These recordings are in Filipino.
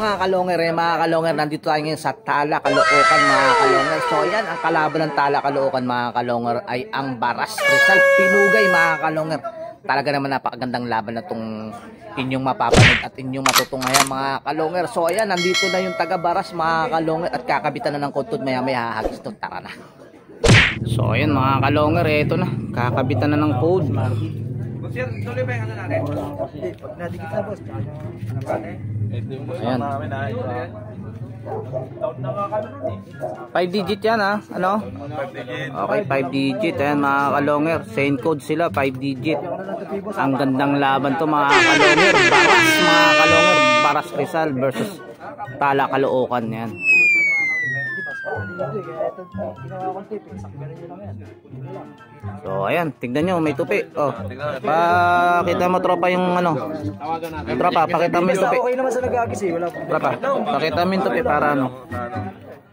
mga kalonger, mga kalonger, nandito tayo ngayon sa Tala, Caloocan mga kalonger. So yan, ang kalaban ng Tala, Caloocan mga kalonger ay ang Baras Rizal Pinugay mga kalonger. Talaga naman napakagandang laban na itong inyong mapapanood at inyong matutunghayan mga kalonger. So ayan, nandito na yung taga Baras mga kalonger at kakabitan na ng kuntod, maya maya hahagis to. Tara na. So ayan mga kalonger, eto na, kakabitan na ng code. Tuloy ba yung ano natin? Nadikit na boss. Ayan. 5 digit yan ha. Ano? Okay, 5 digit. Ayan mga kalonger. Same code sila, 5 digit. Ang gandang laban to mga kalonger. Baras mga kalonger. Baras Rizal versus Tala, Caloocan. Yan. So ayan, tignan nyo, may tupi. Oh, pakita mo tropa yung ano. Tropa, pakita mo yung tupi. Okay naman sa nag-agis eh, wala po. Tropa, pakita mo yung tupi para ano.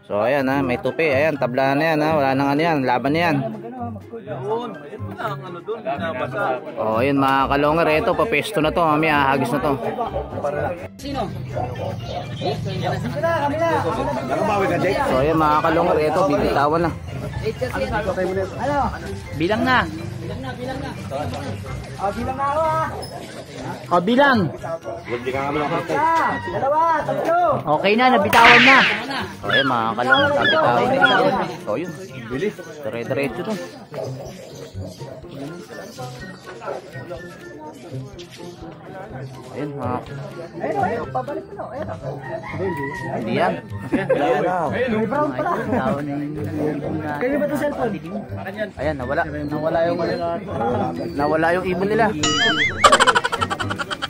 So ayan ha, may tupi. Ayan, tabla na yan ha. Wala nang ano yan, laban na yan. Oh, ayan mga kalonger, ito papesto na to, mami hahagis na to. Sino? So ayan mga kalonger, ito bibitawan na. Ano? Bilang na. Bilang na. Bilang na ako ha. O bilang. Dalawa, tatlo. Okay na, nabitawan na. O ayan mga kalonger, nabitawan na. So yun, bilis. Dire-diretso to. Ayun mga. Ayun, pabalik mo na. Ayun. Hindi yan. May brown pala. Kaya ba ito cellphone? Ayan, nawala. Nawala yung ibon nila.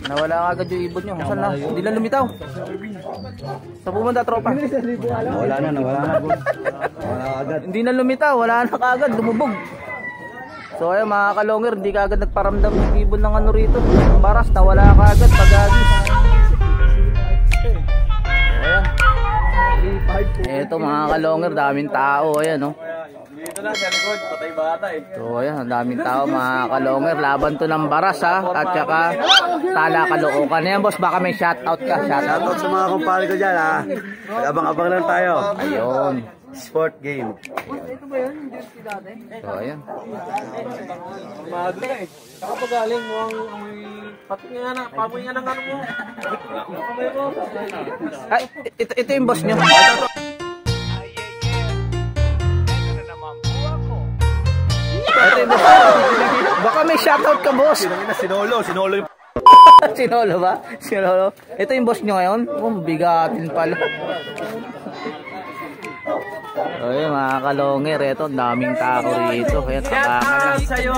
Nawala agad yung ibon nyo. Saan na? Hindi na lumitaw. Sa pumunta tropa. Nawala na. Wala agad. Hindi na lumitaw. Wala na kaagad. Lumubog. So ayun mga kalonger, hindi kaagad nagparamdam yung ibon ng ano rito. Ang Baras, nawala kaagad pag-agis. Ayan. Eto mga kalonger, daming tao. Ayan o. Dito na, sa likod, patay bata eh. So ayan, daming tao mga kalonger. Laban to ng Baras ha. At saka Tala, Caloocan. Ayan boss, baka may shoutout ka. Shoutout sa mga kumpare ko dyan ha. Abang-abang lang tayo. Ayun. Sport game. So ayan. Mahado na eh. Nakapagaling mo ang pati nga na, papoy nga ng ano mo. Kamay mo. Ay, ito yung boss nyo. Ito yung boss. Baka may shoutout ka boss. Sinolo yung Sinolo ba? Sinolo. Ito yung boss nyo ngayon. Bigatin pala. Ayun mga kalonger, ito daming tao rito. Kaya takangan sa'yo!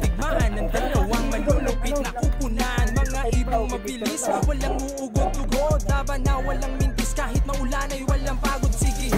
Digmaan ng dalawang malulupit na kupunan. Mga ibang mabilis, walang uugod-ugod. Laban na walang mintis, kahit maulan ay walang pagod. Sige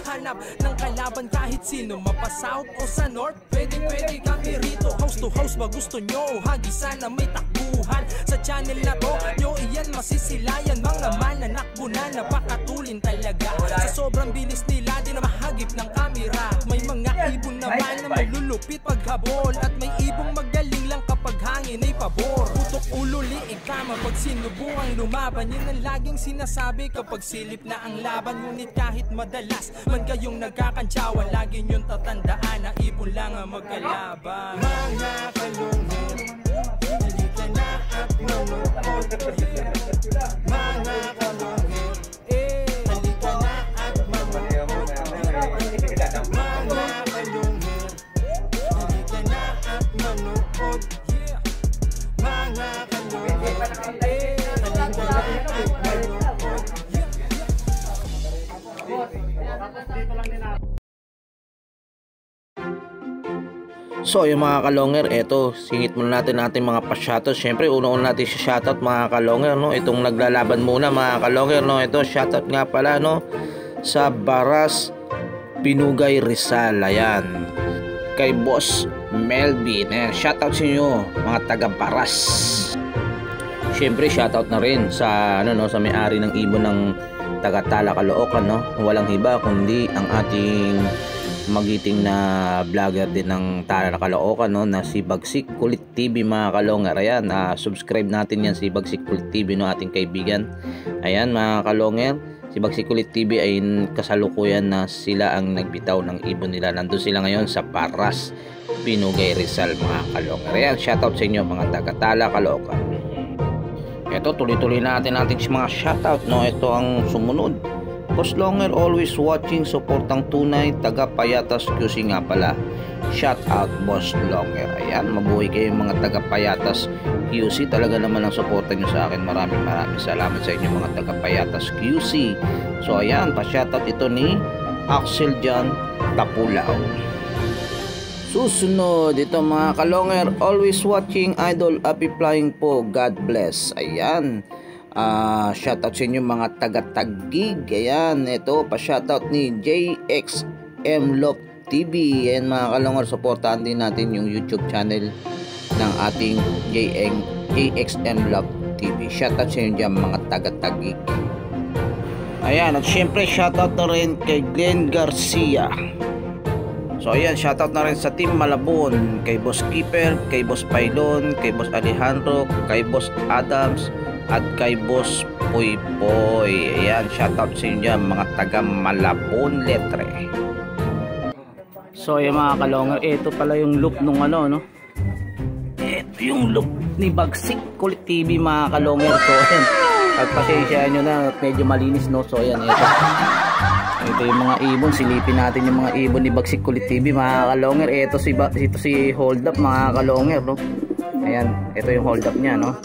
hanap ng kalaban kahit sino. Mapa-south o sa north, pwede kami rito. House to house ba gusto nyo? Hagisan na may takbuhan. Sa channel na to, nyo iyan masisilayan. Mga mananakbo na napakatulin talaga. Sa sobrang bilis nila, di na mahagip ng kamera. May mga ibon naman na malulupit paghabol. At may ibong magaling lang kapag hangin ay pabor. Putok ulo, liig kama pag sinubuang lumaban. Yun ang laging sinasabi kapag silip na ang laban. Ngunit kahit madalas man kayong nagkakantsawan, lagi nyong tatandaan na ibon lang ang magkalaban. Mga kalungin, hindi ka na at manood. Mga kalungin, halika na at manood. Mga kalungin, halika na at manood. Mga kalungin, halika na at manood. So yung mga kalonger, eto singit muna natin mga pa-shoutout. Siyempre una-una natin si shoutout mga kalonger, no? Itong naglalaban muna mga kalonger, no? Ito shoutout nga pala, no? Sa Baras Pinugay Rizal. Ayan, kay Boss Melvin. Ayan, shoutout sa inyo mga taga Baras. Siyempre shoutout na rin sa ano, no, sa may-ari ng ibon ng taga Tala, Caloocan, no? Walang iba kundi ang ating magiting na vlogger din ng Tala Caloocan, no, na si Bagsik Kulit TV mga kalonger. Ayan, subscribe natin yan, si Bagsik Kulit TV, no, ating kaibigan. Ayan mga kalonger, si Bagsik Kulit TV ay kasalukuyan na sila ang nagbitaw ng ibon nila. Nandun sila ngayon sa Baras, Pinugay, Rizal mga kalonger. Ayan, shoutout sa inyo mga taga Tala Caloocan. Ito, tuloy-tuloy natin mga shoutout, no. Ito ang sumunod. Boss Longer, always watching, suportang tunay, taga Payatas QC nga pala. Shout out Boss Longer. Ayan, mabuhay kayo mga taga Payatas QC. Talaga naman ang suporta nyo sa akin. Maraming salamat sa inyo mga taga Payatas QC. So ayan, pa-shoutout ito ni Axel John Tapulao. Susunod, ito mga kalonger, always watching, idol, happy flying po, God bless. Ayan, shoutout sa inyo mga taga-Taguig. Ayan, ito pa shoutout ni JXM Love TV. Ayan mga kalonger, supportahan din natin yung YouTube channel ng ating JXM Love TV. Shoutout sa inyo dyan mga taga-Taguig. Ayan, at syempre shoutout na rin kay Glenn Garcia. So ayan, shoutout na rin sa Team Malabon, kay Boss Keeper, kay Boss Pailon, kay Boss Alejandro, kay Boss Adams, at kay Boss Poy Poy. Ayan, shoutout sa inyo dyan mga taga Malabon Letre. So ayan mga kalonger, ito pala yung look nung ano, no? Ito yung look ni Bagsik Kulit TV mga kalonger. So ayan, pagpasensya nyo na, medyo malinis, no? So ayan, ito yung mga ibon, silipin natin yung mga ibon ni Bagsik Kulit TV mga kalonger. Ito si hold up mga kalonger, no? Ayan, ito yung hold up niya, no?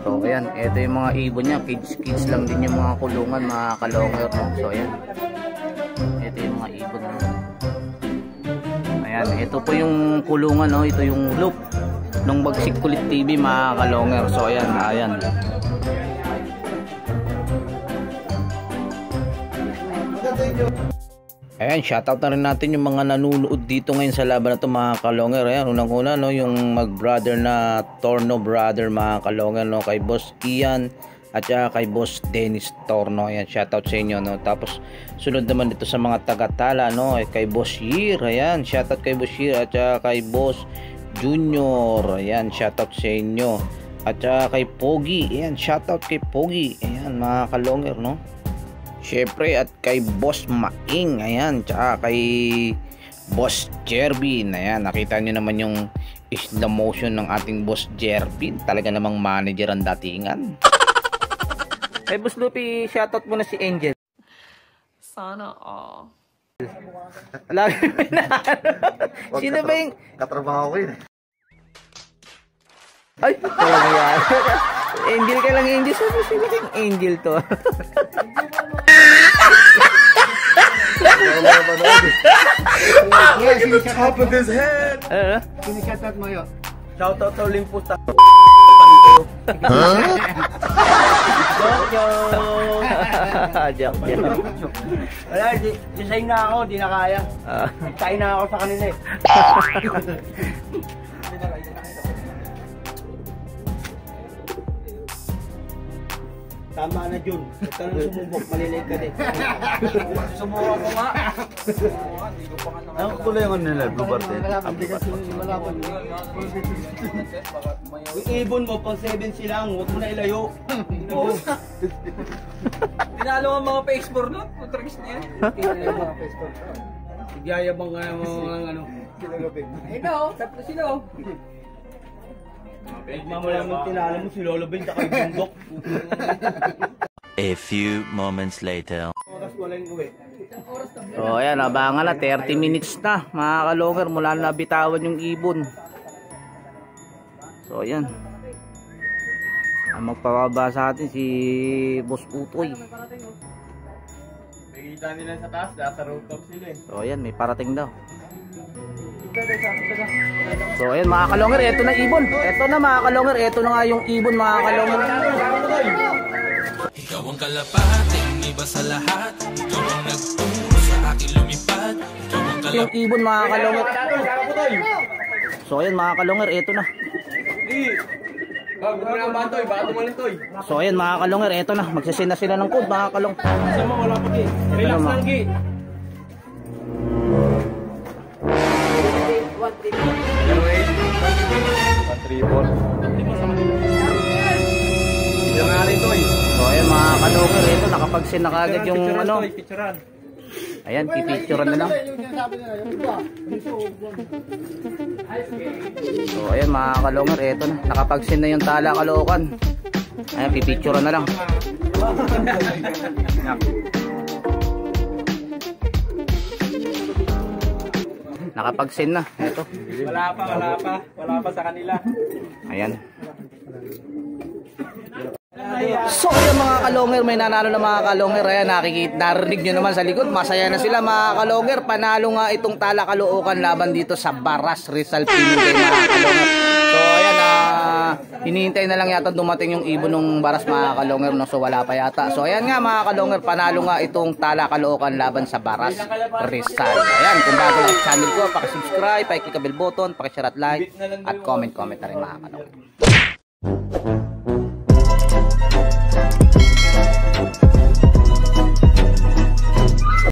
So ayan, ito yung mga ibon niya, kids lang din yung mga kulungan mga kalonger, no? So ayan, ito yung mga ibon, no? Ayan, ito po yung kulungan, no? Ito yung loop ng Bagsik Kulit TV mga kalonger. So ayan, ayan. Ayan, shoutout na rin natin yung mga nanunood dito ngayon sa laban na ito mga kalonger. Ayan, unang-una, no, yung mag-brother na Torno brother mga kalonger, no, kay Boss Ian at saka kay Boss Dennis Torno. Ayan, shoutout sa inyo, no. Tapos sunod naman dito sa mga taga-Tala, no, kay Boss Yir. Ayan, shoutout kay Boss Yir at saka kay Boss Junior. Ayan, shoutout sa inyo. At saka kay Pogi. Ayan, shoutout kay Pogi. Ayan mga kalonger, no. Syempre at kay Boss Maing, ayan, tsaka kay Boss Jervin. Ayan, nakita nyo naman yung slow motion ng ating Boss Jervin. Talaga namang manager ang datingan. Hey Boss Lupi, shoutout mo na si Angel. Sana all. Lagi may sino ba yung katrabaho ko yun? Ay, talaga yan. Angel ka lang, Angel. Sino yung Angel to? Top of his head. Sinishoutout mo yun. Shoutout sa Olympus. Joke. Wala, design na ako, di na kaya. Kain na ako sa kanila eh. Tama na Jun, huwag ka nang sumubok, malilig ka din. Sumuha ko nga. Ano kulay yung ano nila? Blue bar din? Yung ibon mo, pang 7 silang, huwag mo na ilayo. Tinalo ang mga pa-export nun. Tricks niya. Nagyayabang nga mga ano. Hello, tapos sino? Mamalaman tinalo mo si Lolo Ben, tsaka yung bundok. A few moments later. Oras wala yung uwi. So ayan, abangan na 30 minutes na mga kalonger mula na bitawan yung ibon. So ayan, ang magpapaba sa atin si Boss Utoy. Nakikita nila sa taas, nasa rooftop sila eh. So ayan, may parating daw. So ayan mga kalonger, eto na ibon. Eto na mga kalonger, eto na nga yung ibon mga kalonger. Ikaw ang kalapating iba sa lahat. Ikaw ang nagturo sa akin lumipad. Ikaw ang Yung ibon mga kalonger. So ayan mga kalonger, eto na. Bago mo na ang bantoy, baka tumalin toy. So ayan mga kalonger, eto na. Magsasend na sila ng code mga kalong. Sama wala pa ki. Relax lang ki. 3-4. Yung nga rin to eh. So ayan mga kalonger, ito nakapag-send na kagad yung ano. Picturean. Ayan, pipicturean na lang. So ayan mga kalonger, ito na. Nakapag-send na yung Tala Caloocan. Ayan, pipicturean na lang. Nakapag-send na. Ito. Wala pa sa kanila. Ayan. So ayan mga kalonger, may nanalo na mga kalonger. Ayan, narinig nyo naman sa likod. Masaya na sila mga kalonger. Panalo nga itong Tala Caloocan laban dito sa Baras Rizal Pinugay mga kalonger. So ayan, hinihintay na lang yata dumating yung ibon ng Baras mga kalonger, no? So wala pa yata. So ayan nga mga kalonger, panalo nga itong Tala Caloocan laban sa Baras Rizal. Ayan, kung bago lang sa channel ko, pakisubscribe, pakiclick ang bell button, pakishare at like, at comment na rin mga kalonger.